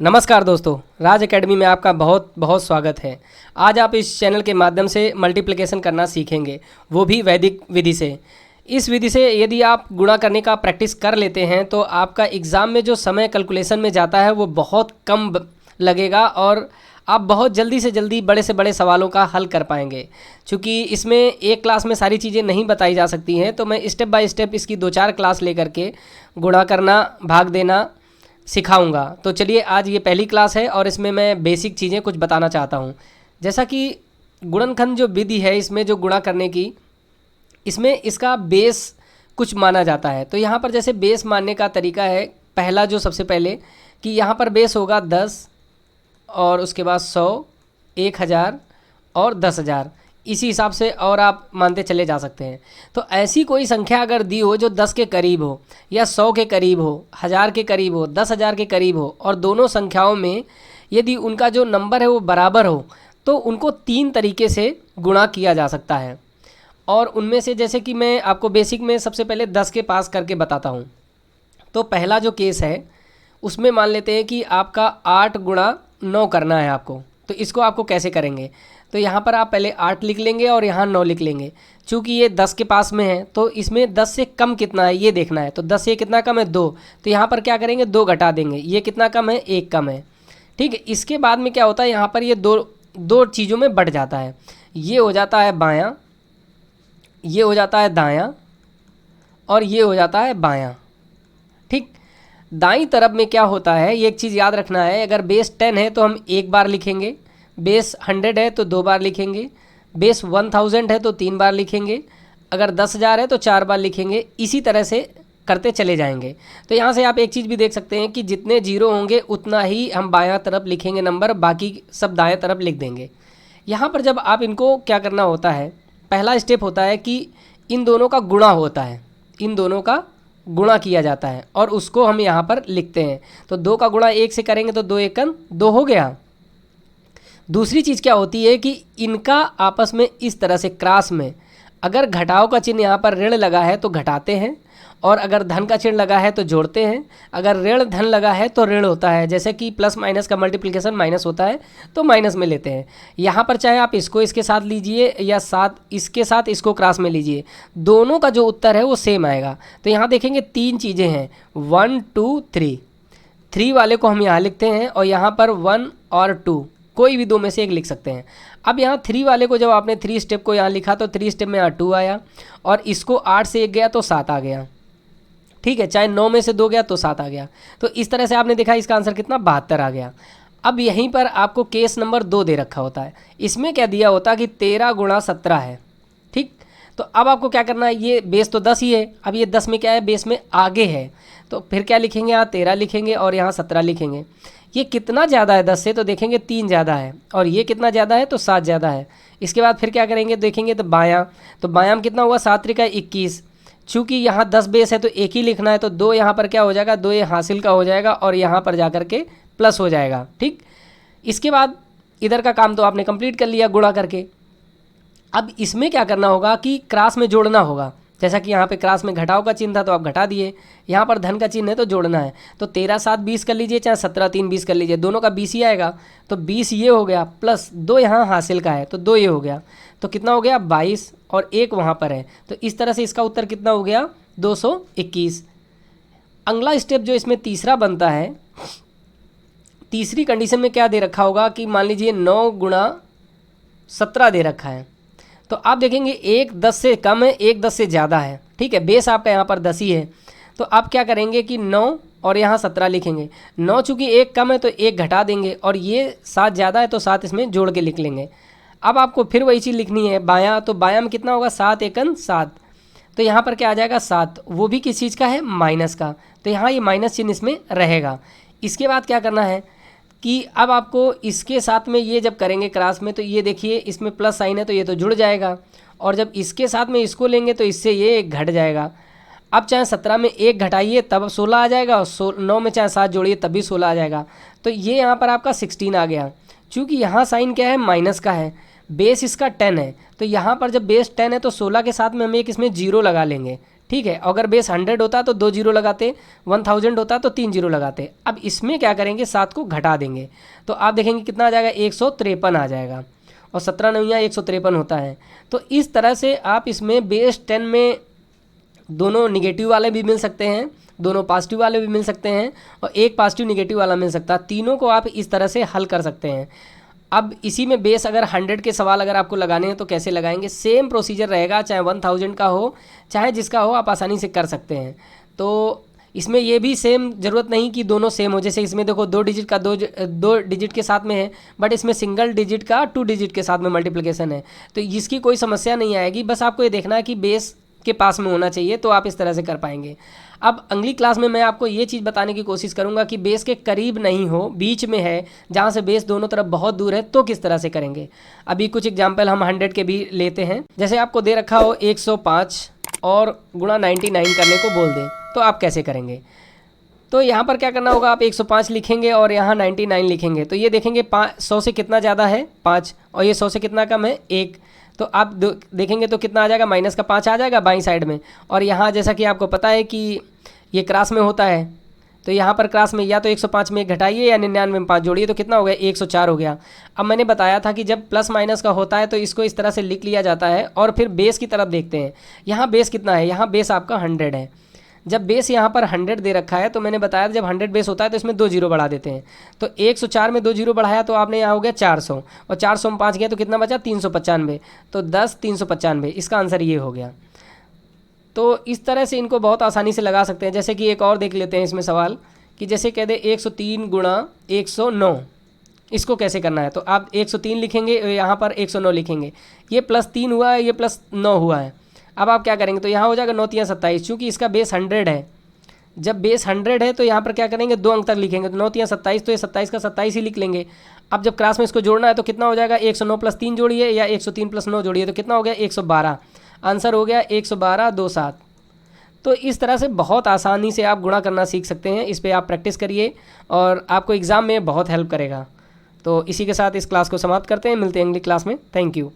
नमस्कार दोस्तों, राज एकेडमी में आपका बहुत बहुत स्वागत है। आज आप इस चैनल के माध्यम से मल्टीप्लिकेशन करना सीखेंगे, वो भी वैदिक विधि से। इस विधि से यदि आप गुणा करने का प्रैक्टिस कर लेते हैं तो आपका एग्ज़ाम में जो समय कैलकुलेशन में जाता है वो बहुत कम लगेगा और आप बहुत जल्दी से जल्दी बड़े से बड़े सवालों का हल कर पाएंगे। क्योंकि इसमें एक क्लास में सारी चीज़ें नहीं बताई जा सकती हैं, तो मैं स्टेप बाय स्टेप इसकी 2-4 क्लास लेकर के गुणा करना, भाग देना सिखाऊंगा। तो चलिए, आज ये पहली क्लास है और इसमें मैं बेसिक चीज़ें कुछ बताना चाहता हूँ। जैसा कि गुणनखंड जो विधि है, इसमें जो गुणा करने की, इसमें इसका बेस कुछ माना जाता है। तो यहाँ पर जैसे बेस मानने का तरीका है, पहला जो सबसे पहले कि यहाँ पर बेस होगा 10 और उसके बाद 100, 1000 और 10,000। इसी हिसाब से और आप मानते चले जा सकते हैं। तो ऐसी कोई संख्या अगर दी हो जो 10 के करीब हो या 100 के करीब हो, 1000 के करीब हो, 10,000 के करीब हो और दोनों संख्याओं में यदि उनका जो नंबर है वो बराबर हो तो उनको 3 तरीके से गुणा किया जा सकता है। और उनमें से जैसे कि मैं आपको बेसिक में सबसे पहले 10 के पास करके बताता हूँ। तो पहला जो केस है उसमें मान लेते हैं कि आपका 8 गुणा 9 करना है आपको। तो इसको आपको कैसे करेंगे? तो यहाँ पर आप पहले 8 लिख लेंगे और यहाँ 9 लिख लेंगे। चूँकि ये 10 के पास में है तो इसमें 10 से कम कितना है ये देखना है। तो 10 से कितना कम है? 2। तो यहाँ पर क्या करेंगे? 2 घटा देंगे। ये कितना कम है? 1 कम है। ठीक है। इसके बाद में क्या होता है, यहाँ पर ये दो चीज़ों में बढ़ जाता है। ये हो जाता है बायाँ, ये हो जाता है दायाँ और ये हो जाता है बायाँ। ठीक। दाईं तरफ में क्या होता है, ये एक चीज़ याद रखना है। अगर बेस 10 है तो हम 1 बार लिखेंगे, बेस 100 है तो 2 बार लिखेंगे, बेस 1000 है तो 3 बार लिखेंगे, अगर 10,000 है तो 4 बार लिखेंगे। इसी तरह से करते चले जाएंगे। तो यहाँ से आप एक चीज़ भी देख सकते हैं कि जितने जीरो होंगे उतना ही हम बायां तरफ लिखेंगे नंबर, बाकी सब दाएं तरफ लिख देंगे। यहाँ पर जब आप इनको क्या करना होता है, पहला स्टेप होता है कि इन दोनों का गुणा होता है, इन दोनों का गुणा किया जाता है और उसको हम यहाँ पर लिखते हैं। तो 2 का गुणा 1 से करेंगे तो 2 एकम 2 हो गया। दूसरी चीज़ क्या होती है कि इनका आपस में इस तरह से क्रॉस में अगर घटाव का चिन्ह यहाँ पर ऋण लगा है तो घटाते हैं और अगर धन का चिन्ह लगा है तो जोड़ते हैं। अगर ऋण धन लगा है तो ऋण होता है। जैसे कि प्लस माइनस का मल्टीप्लिकेशन माइनस होता है तो माइनस में लेते हैं। यहाँ पर चाहे आप इसको इसके साथ लीजिए या साथ इसके साथ इसको क्रॉस में लीजिए, दोनों का जो उत्तर है वो सेम आएगा। तो यहाँ देखेंगे 3 चीज़ें हैं, 1 2 3। 3 वाले को हम यहाँ लिखते हैं और यहाँ पर 1 और 2 कोई भी 2 में से एक लिख सकते हैं। अब यहाँ 3 वाले को जब आपने 3 स्टेप को यहाँ लिखा तो 3 स्टेप में यहाँ 2 आया और इसको 8 से 1 गया तो 7 आ गया। ठीक है। चाहे 9 में से 2 गया तो 7 आ गया। तो इस तरह से आपने देखा इसका आंसर कितना, 72 आ गया। अब यहीं पर आपको केस नंबर 2 दे रखा होता है। इसमें क्या दिया होता कि 13 गुणा 17 है। ठीक। तो अब आपको क्या करना है, ये बेस तो 10 ही है, अब ये 10 में क्या है, बेस में आगे है। तो फिर क्या लिखेंगे, यहाँ 13 लिखेंगे और यहाँ 17 लिखेंगे। ये कितना ज़्यादा है 10 से, तो देखेंगे 3 ज़्यादा है और ये कितना ज़्यादा है तो 7 ज़्यादा है। इसके बाद फिर क्या करेंगे, देखेंगे तो बायां, तो बायां में कितना हुआ, 7 त्रिका 21। चूँकि यहाँ 10 बेस है तो एक ही लिखना है, तो 2 यहाँ पर क्या हो जाएगा, 2 ये हासिल का हो जाएगा और यहाँ पर जा कर के प्लस हो जाएगा। ठीक। इसके बाद इधर का काम तो आपने कंप्लीट कर लिया गुणा करके। अब इसमें क्या करना होगा कि क्रॉस में जोड़ना होगा। जैसा कि यहाँ पे क्रॉस में घटाव का चिन्ह था तो आप घटा दिए, यहाँ पर धन का चिन्ह है तो जोड़ना है। तो 13 7 20 कर लीजिए, चाहे 17 3 20 कर लीजिए, दोनों का 20 ही आएगा। तो 20 ये हो गया प्लस 2 यहाँ हासिल का है तो 2 ये हो गया। तो कितना हो गया, 22 और 1 वहाँ पर है। तो इस तरह से इसका उत्तर कितना हो गया, 221। अगला स्टेप जो इसमें तीसरा बनता है, तीसरी कंडीशन में क्या दे रखा होगा कि मान लीजिए 9 गुणा 17 दे रखा है। तो आप देखेंगे 1 10 से कम है, 1 10 से ज़्यादा है। ठीक है। बेस आपका यहाँ पर 10 ही है। तो आप क्या करेंगे कि 9 और यहाँ 17 लिखेंगे। 9 चूँकि 1 कम है तो 1 घटा देंगे और ये 7 ज़्यादा है तो 7 इसमें जोड़ के लिख लेंगे। अब आपको फिर वही चीज़ लिखनी है बायां, तो बायां में कितना होगा, 7 एकन 7। तो यहाँ पर क्या आ जाएगा, 7, वो भी किस चीज़ का है, माइनस का। तो यहाँ ये माइनस चिन्ह इसमें रहेगा। इसके बाद क्या करना है कि अब आपको इसके साथ में ये जब करेंगे क्रॉस में, तो ये देखिए इसमें प्लस साइन है तो ये तो जुड़ जाएगा और जब इसके साथ में इसको लेंगे तो इससे ये घट जाएगा। अब चाहे 17 में 1 घटाइए तब 16 आ जाएगा और 9 में चाहे 7 जोड़िए तब भी 16 आ जाएगा। तो ये यहाँ पर आपका 16 आ गया। चूँकि यहाँ साइन क्या है, माइनस का है, बेस इसका 10 है। तो यहाँ पर जब बेस 10 है तो 16 के साथ में हम एक इसमें 0 लगा लेंगे। ठीक है। अगर बेस 100 होता तो 2 जीरो लगाते, 1000 होता तो 3 जीरो लगाते। अब इसमें क्या करेंगे, 7 को घटा देंगे तो आप देखेंगे कितना आ जाएगा, 153 आ जाएगा। और 17 नौया 153 होता है। तो इस तरह से आप इसमें बेस 10 में दोनों निगेटिव वाले भी मिल सकते हैं, दोनों पॉजिटिव वाले भी मिल सकते हैं, और एक पॉजिटिव निगेटिव वाला मिल सकता है। तीनों को आप इस तरह से हल कर सकते हैं। अब इसी में बेस अगर 100 के सवाल अगर आपको लगाने हैं तो कैसे लगाएंगे, सेम प्रोसीजर रहेगा, चाहे 1000 का हो चाहे जिसका हो, आप आसानी से कर सकते हैं। तो इसमें ये भी सेम ज़रूरत नहीं कि दोनों सेम हो। जैसे इसमें देखो 2 डिजिट का दो डिजिट के साथ में है, बट इसमें सिंगल डिजिट का 2 डिजिट के साथ में मल्टीप्लिकेशन है, तो इसकी कोई समस्या नहीं आएगी। बस आपको ये देखना है कि बेस के पास में होना चाहिए, तो आप इस तरह से कर पाएंगे। अब अगली क्लास में मैं आपको ये चीज़ बताने की कोशिश करूंगा कि बेस के करीब नहीं हो, बीच में है, जहाँ से बेस दोनों तरफ बहुत दूर है, तो किस तरह से करेंगे। अभी कुछ एग्जाम्पल हम 100 के भी लेते हैं। जैसे आपको दे रखा हो 105 और गुणा 99 करने को बोल दें, तो आप कैसे करेंगे। तो यहाँ पर क्या करना होगा, आप 105 लिखेंगे और यहाँ 99 लिखेंगे। तो ये देखेंगे 100 से कितना ज़्यादा है 5, और ये 100 से कितना कम है 1। तो आप देखेंगे तो कितना आ जाएगा, माइनस का 5 आ जाएगा बाईं साइड में। और यहाँ जैसा कि आपको पता है कि ये क्रॉस में होता है, तो यहाँ पर क्रॉस में या तो 105 में 1 घटाइए या 99 में 5 जोड़िए, तो कितना हो गया 104 हो गया। अब मैंने बताया था कि जब प्लस माइनस का होता है तो इसको इस तरह से लिख लिया जाता है। और फिर बेस की तरफ देखते हैं, यहाँ बेस कितना है, यहाँ बेस आपका 100 है। जब बेस यहाँ पर 100 दे रखा है तो मैंने बताया था जब 100 बेस होता है तो इसमें 2 जीरो बढ़ा देते हैं। तो 104 में 2 जीरो बढ़ाया तो आपने यहाँ हो गया 400, और 400 में 5 गया तो कितना बचा 395। तो 10 395, इसका आंसर ये हो गया। तो इस तरह से इनको बहुत आसानी से लगा सकते हैं। जैसे कि एक और देख लेते हैं इसमें सवाल, कि जैसे कह दे 103 गुणा 109, इसको कैसे करना है। तो आप 103 लिखेंगे, यहाँ पर 109 लिखेंगे, ये +3 हुआ है, ये +9 हुआ है। अब आप क्या करेंगे, तो यहाँ हो जाएगा 9 3 27, चूँकि इसका बेस 100 है। जब बेस 100 है तो यहाँ पर क्या करेंगे, 2 अंक तक लिखेंगे, तो 9 3 27, तो ये 27 का 27 ही लिख लेंगे। अब जब क्लास में इसको जोड़ना है तो कितना हो जाएगा, 109 + 3 जोड़िए या 103 + 9 जोड़िए, तो कितना हो गया 112। आंसर हो गया 112 2 7। तो इस तरह से बहुत आसानी से आप गुणा करना सीख सकते हैं। इस पर आप प्रैक्टिस करिए और आपको एग्ज़ाम में बहुत हेल्प करेगा। तो इसी के साथ इस क्लास को समाप्त करते हैं, मिलते हैं अगली क्लास में। Thank you.